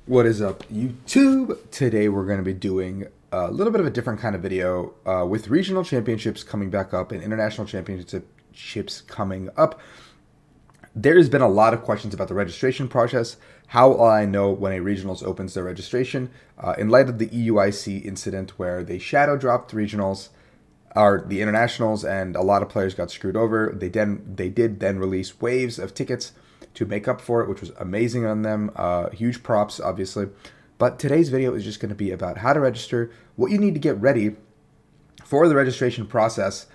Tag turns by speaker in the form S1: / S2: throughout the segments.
S1: What is up, YouTube? Today we're going to be doing a little bit of a different kind of video with regional championships coming back up and international championships coming up. There's been a lot of questions about the registration process. How will I know when a regionals opens their registration? In light of the EUIC incident where they shadow dropped regionals, or the internationals, and a lot of players got screwed over, they did then release waves of tickets to make up for it, which was amazing on them. Huge props, obviously. But today's video is just going to be about how to register, what you need to get ready for the registration process,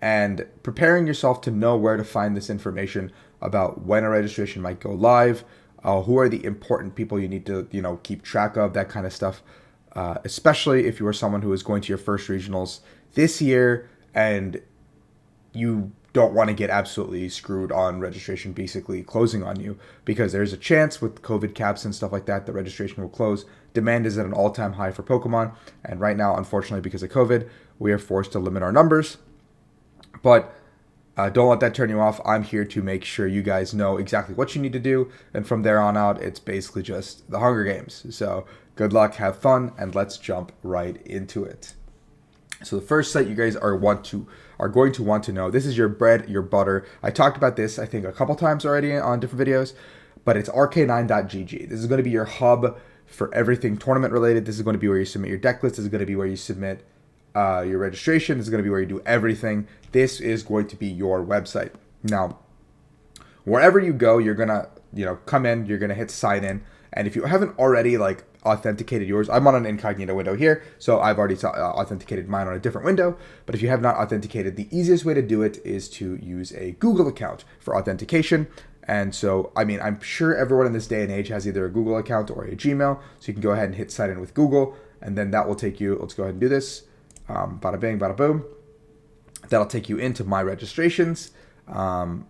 S1: and preparing yourself to know where to find this information about when a registration might go live, who are the important people you need to keep track of, that kind of stuff. Especially if you are someone who is going to your first regionals this year and you don't want to get absolutely screwed on registration basically closing on you, because there's a chance with COVID caps and stuff like that the registration will close. Demand is at an all-time high for Pokemon, and right now, unfortunately, because of COVID, we are forced to limit our numbers. But don't let that turn you off. I'm here to make sure you guys know exactly what you need to do, and from there on out, it's basically just the Hunger Games. So good luck, have fun, and let's jump right into it. So the first site you guys are going to want to know, this is your bread, your butter. I talked about this, I think, a couple times already on different videos, but it's rk9.gg. This is going to be your hub for everything tournament related. This is going to be where you submit your deck list. This is going to be where you submit your registration. This is going to be where you do everything. This is going to be your website. Now, wherever you go, you're going to come in, you're going to hit sign in. And if you haven't already authenticated yours, I'm on an incognito window here, so I've already authenticated mine on a different window. But if you have not authenticated, the easiest way to do it is to use a Google account for authentication. And so, I'm sure everyone in this day and age has either a Google account or a Gmail, so you can go ahead and hit sign in with Google, and then that will take you, let's go ahead and do this, bada bing, bada boom. That'll take you into my registrations. And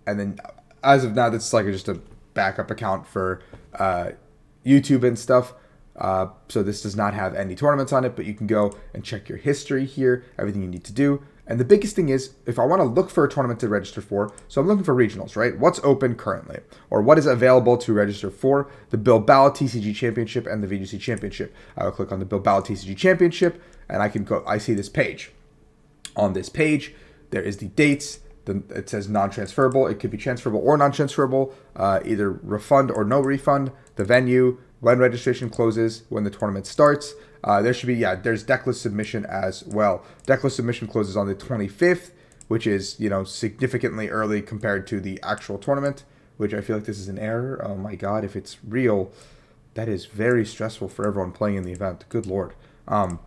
S1: then as of now, that's just a backup account for YouTube and stuff. So this does not have any tournaments on it, but you can go and check your history here, everything you need to do. And the biggest thing is, if I want to look for a tournament to register for, so I'm looking for regionals, right? What's open currently, or what is available to register for? The Bilbao TCG Championship and the VGC Championship. I will click on the Bilbao TCG Championship, and I see this page. On this page, there is the dates. It says non-transferable. It could be transferable or non-transferable, either refund or no refund. The venue, when registration closes, when the tournament starts. There should be, there's deck list submission as well. Deck list submission closes on the 25th, which is, significantly early compared to the actual tournament, which I feel like this is an error. Oh my God, if it's real, that is very stressful for everyone playing in the event. Good Lord. And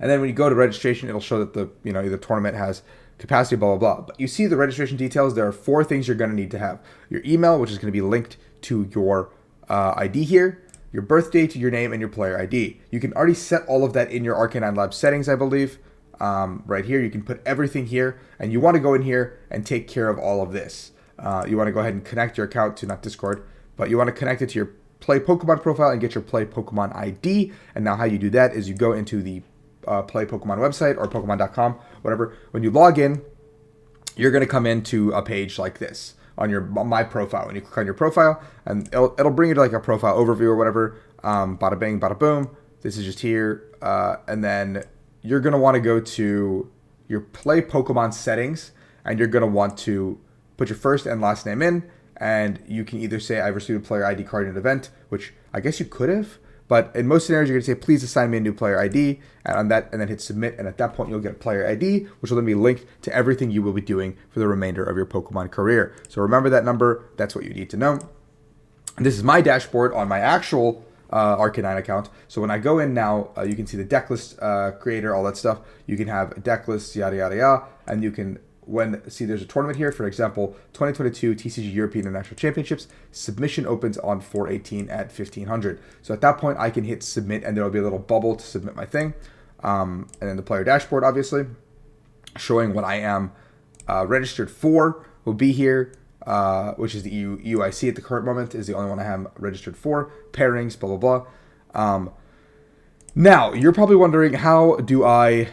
S1: then when you go to registration, it'll show that the tournament has capacity, blah, blah, blah. But you see the registration details. There are 4 things you're going to need to have. Your email, which is going to be linked to your ID here, your birth date, your name, and your player ID. You can already set all of that in your RK9 Lab settings, I believe. Right here, you can put everything here, and you want to go in here and take care of all of this. You want to go ahead and connect your account to, not Discord, but you want to connect it to your Play Pokemon profile and get your Play Pokemon ID. And now how you do that is you go into the Play Pokemon website or Pokemon.com, whatever. When you log in, you're going to come into a page like this on my profile. When you click on your profile, and it'll bring you to a profile overview or whatever. Bada bing, bada boom. This is just here, and then you're going to want to go to your Play Pokemon settings, and you're going to want to put your first and last name in, and you can either say I've received a player ID card in an event, which I guess you could have. But in most scenarios, you're going to say, please assign me a new player ID, and then hit submit. And at that point, you'll get a player ID, which will then be linked to everything you will be doing for the remainder of your Pokemon career. So remember that number. That's what you need to know. And this is my dashboard on my actual RK9 account. So when I go in now, you can see the deck list creator, all that stuff. You can have a deck list, yada, yada, yada. And you can see there's a tournament here, for example, 2022 TCG European International Championships, submission opens on 4/18 at 1500. So at that point, I can hit submit, and there'll be a little bubble to submit my thing. And then the player dashboard, obviously, showing what I am registered for will be here, which is the EUIC at the current moment, is the only one I have registered for. Pairings, blah, blah, blah. Now, you're probably wondering, how do I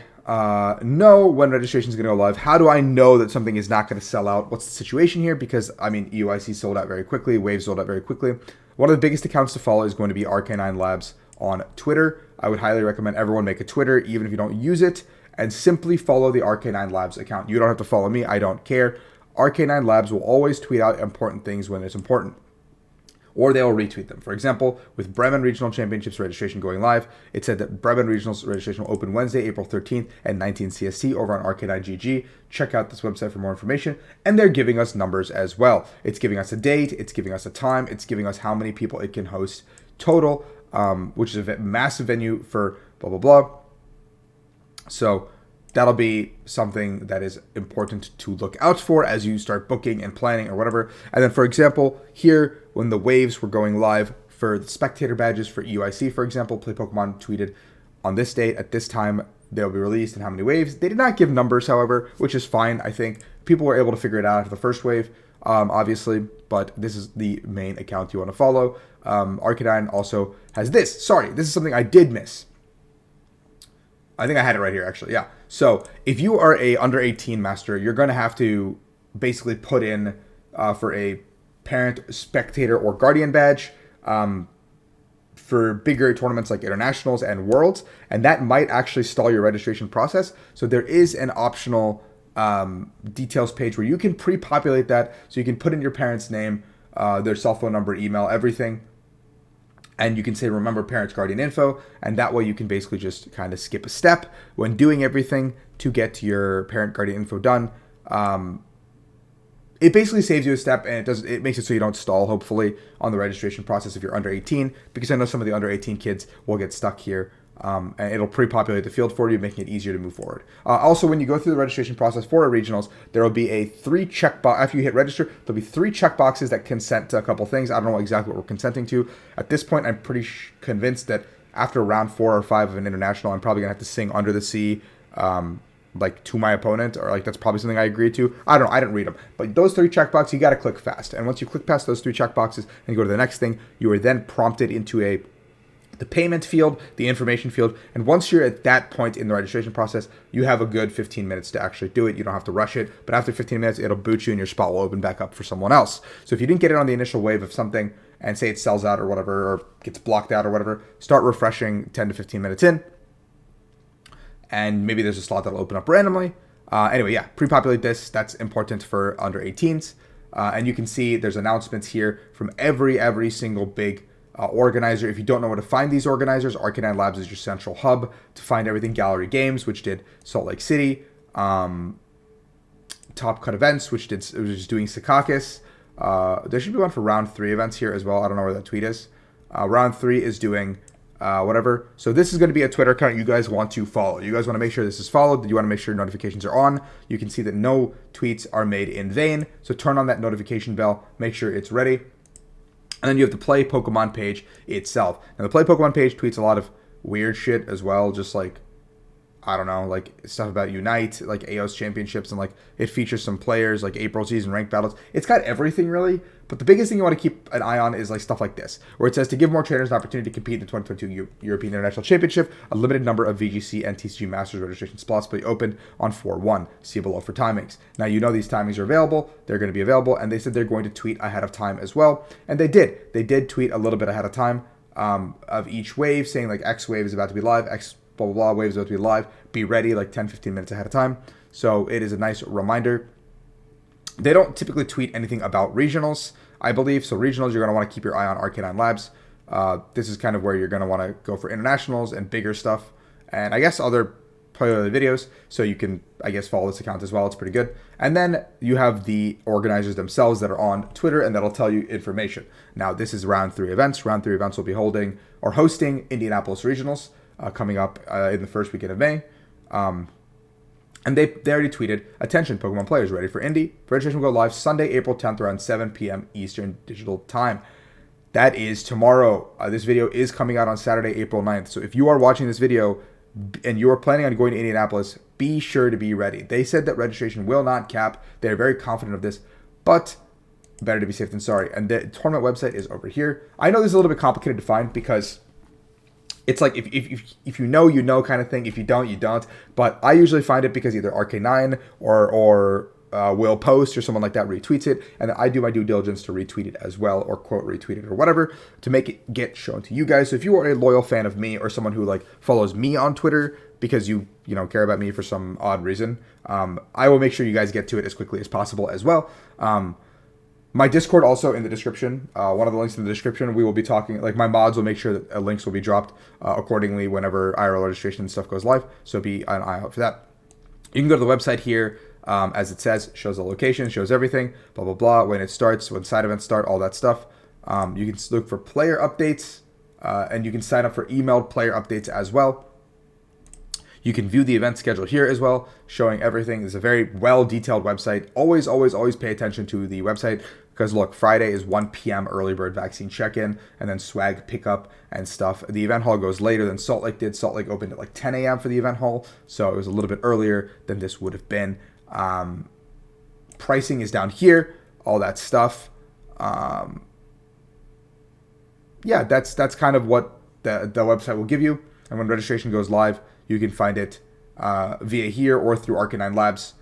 S1: know when registration is going to go live? How do I know that something is not going to sell out? What's the situation here? Because, EUIC sold out very quickly. Wave sold out very quickly. One of the biggest accounts to follow is going to be RK9 Labs on Twitter. I would highly recommend everyone make a Twitter, even if you don't use it, and simply follow the RK9 Labs account. You don't have to follow me. I don't care. RK9 Labs will always tweet out important things when it's important, or they'll retweet them. For example, with Bremen Regional Championships registration going live, it said that Bremen Regionals registration will open Wednesday, April 13th at 19 CST over on RK9GG. Check out this website for more information. And they're giving us numbers as well. It's giving us a date, it's giving us a time, it's giving us how many people it can host total, which is a massive venue for blah, blah, blah. So that'll be something that is important to look out for as you start booking and planning or whatever. And then, for example, here, when the waves were going live for the spectator badges for EUIC, for example, Play Pokemon tweeted on this date, at this time, they'll be released and how many waves. They did not give numbers, however, which is fine. I think people were able to figure it out after the first wave, obviously, but this is the main account you want to follow. Arcanine also has this. Sorry, this is something I did miss. I think I had it right here, actually. Yeah. So if you are a under 18 master, you're going to have to basically put in for a parent, spectator, or guardian badge for bigger tournaments like internationals and worlds, and that might actually stall your registration process. So there is an optional details page where you can pre-populate that, so you can put in your parent's name, their cell phone number, email, everything. And you can say, remember parents guardian info, and that way you can basically just kind of skip a step when doing everything to get your parent guardian info done. It basically saves you a step, and it makes it so you don't stall, hopefully, on the registration process if you're under 18, because I know some of the under 18 kids will get stuck here. And it'll pre-populate the field for you, making it easier to move forward. Also, when you go through the registration process for our regionals, there will be a 3 checkbox. After you hit register, there'll be 3 checkboxes that consent to a couple things. I don't know exactly what we're consenting to. At this point, I'm pretty convinced that after round 4 or 5 of an international, I'm probably going to have to sing Under the Sea, like to my opponent, or like that's probably something I agreed to. I don't know. I didn't read them. But those 3 checkboxes, you got to click fast. And once you click past those 3 checkboxes and you go to the next thing, you are then prompted into the payment field, the information field, and once you're at that point in the registration process, you have a good 15 minutes to actually do it. You don't have to rush it, but after 15 minutes, it'll boot you and your spot will open back up for someone else. So if you didn't get it on the initial wave of something, and say it sells out or whatever, or gets blocked out or whatever, start refreshing 10 to 15 minutes in, and maybe there's a slot that'll open up randomly. Anyway, yeah, pre-populate this. That's important for under 18s. And you can see there's announcements here from every single big organizer. If you don't know where to find these organizers, Arcanine Labs is your central hub to find everything. Gallery Games, which did Salt Lake City, Top Cut Events, which was doing Secaucus. There should be one for round 3 events here as well. I don't know where that tweet is. Round 3 is doing whatever. So this is going to be a Twitter account you guys want to follow. You guys want to make sure this is followed. You want to make sure notifications are on. You can see that no tweets are made in vain. So turn on that notification bell. Make sure it's ready. And then you have the Play Pokemon page itself. Now, the Play Pokemon page tweets a lot of weird shit as well, just like, I don't know, like stuff about Unite, like AOS championships, and like it features some players, like April season ranked battles. It's got everything, really. But the biggest thing you want to keep an eye on is like stuff like this, where it says to give more trainers an opportunity to compete in the 2022 European International Championship, a limited number of VGC and TCG Masters registration slots will be opened on 4/1. See below for timings. Now, you know these timings are available. They're going to be available, and they said they're going to tweet ahead of time as well. And they did. They did tweet a little bit ahead of time of each wave, saying like X wave is about to be live, X blah, blah, blah, waves about to be live. Be ready like 10, 15 minutes ahead of time. So it is a nice reminder. They don't typically tweet anything about regionals, I believe. So regionals, you're going to want to keep your eye on Arcanine Labs. This is kind of where you're going to want to go for internationals and bigger stuff. And I guess other player videos. So you can, I guess, follow this account as well. It's pretty good. And then you have the organizers themselves that are on Twitter, and that'll tell you information. Now, this is round 3 events. Round 3 events will be holding or hosting Indianapolis Regionals coming up in the first weekend of May. And they already tweeted, attention, Pokemon players ready for Indy. Registration will go live Sunday, April 10th around 7 p.m. Eastern Digital Time. That is tomorrow. This video is coming out on Saturday, April 9th. So if you are watching this video and you are planning on going to Indianapolis, be sure to be ready. They said that registration will not cap. They're very confident of this, but better to be safe than sorry. And the tournament website is over here. I know this is a little bit complicated to find because it's like if you know kind of thing. If you don't, you don't. But I usually find it because either RK9 or will post or someone like that retweets it, and then I do my due diligence to retweet it as well, or quote retweet it or whatever, to make it get shown to you guys. So if you are a loyal fan of me or someone who like follows me on Twitter because you care about me for some odd reason, I will make sure you guys get to it as quickly as possible as well. My Discord also in the description. One of the links in the description. We will be talking, like my mods will make sure that links will be dropped accordingly whenever IRL registration and stuff goes live. So be an eye out for that. You can go to the website here, as it says, shows the location, shows everything, blah, blah, blah, when it starts, when side events start, all that stuff. You can look for player updates, and you can sign up for emailed player updates as well. You can view the event schedule here as well, showing everything. It's a very well-detailed website. Always, always, always pay attention to the website because, look, Friday is 1 p.m. early bird vaccine check-in and then swag pickup and stuff. The event hall goes later than Salt Lake did. Salt Lake opened at like 10 a.m. for the event hall, so it was a little bit earlier than this would have been. Pricing is down here, all that stuff. Yeah, that's kind of what the website will give you. And when registration goes live, you can find it via here or through Arcanine Labs,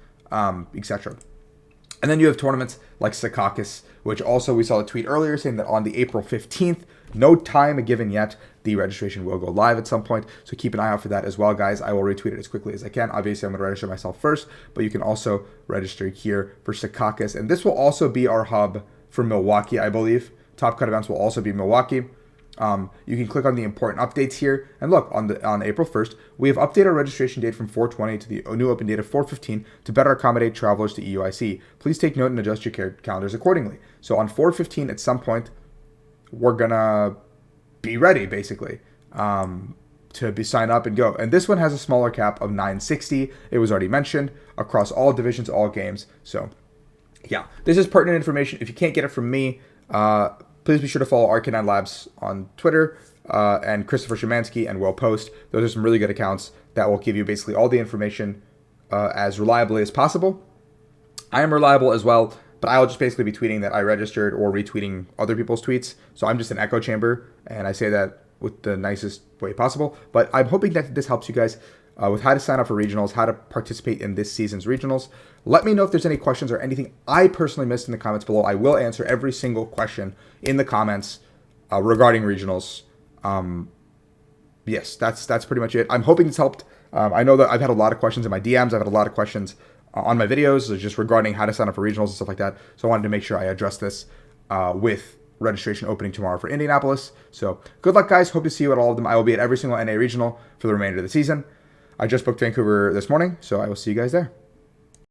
S1: etc. And then you have tournaments like Secaucus, which also we saw a tweet earlier saying that on the April 15th, no time given yet, the registration will go live at some point. So keep an eye out for that as well, guys. I will retweet it as quickly as I can. Obviously, I'm going to register myself first, but you can also register here for Secaucus. And this will also be our hub for Milwaukee, I believe. Top Cut events will also be Milwaukee. You can click on the important updates here, and look, on April 1st, we have updated our registration date from 4/20 to the new open date of 4/15 to better accommodate travelers to EUIC. Please take note and adjust your calendars accordingly. So on 4/15, at some point, we're gonna be ready, basically, to be sign up and go. And this one has a smaller cap of 960. It was already mentioned across all divisions, all games. So yeah, this is pertinent information. If you can't get it from me, please be sure to follow Arcanine Labs on Twitter and Christopher Szymanski and Will Post. Those are some really good accounts that will give you basically all the information as reliably as possible. I am reliable as well, but I will just basically be tweeting that I registered or retweeting other people's tweets. So I'm just an echo chamber, and I say that with the nicest way possible. But I'm hoping that this helps you guys with how to sign up for regionals, how to participate in this season's regionals. Let me know if there's any questions or anything I personally missed in the comments below. I will answer every single question in the comments regarding regionals. Yes, that's pretty much it. I'm hoping it's helped. I know that I've had a lot of questions in my DMs. I've had a lot of questions on my videos just regarding how to sign up for regionals and stuff like that. So I wanted to make sure I address this with registration opening tomorrow for Indianapolis. So good luck, guys. Hope to see you at all of them. I will be at every single NA regional for the remainder of the season. I just booked Vancouver this morning, so I will see you guys there.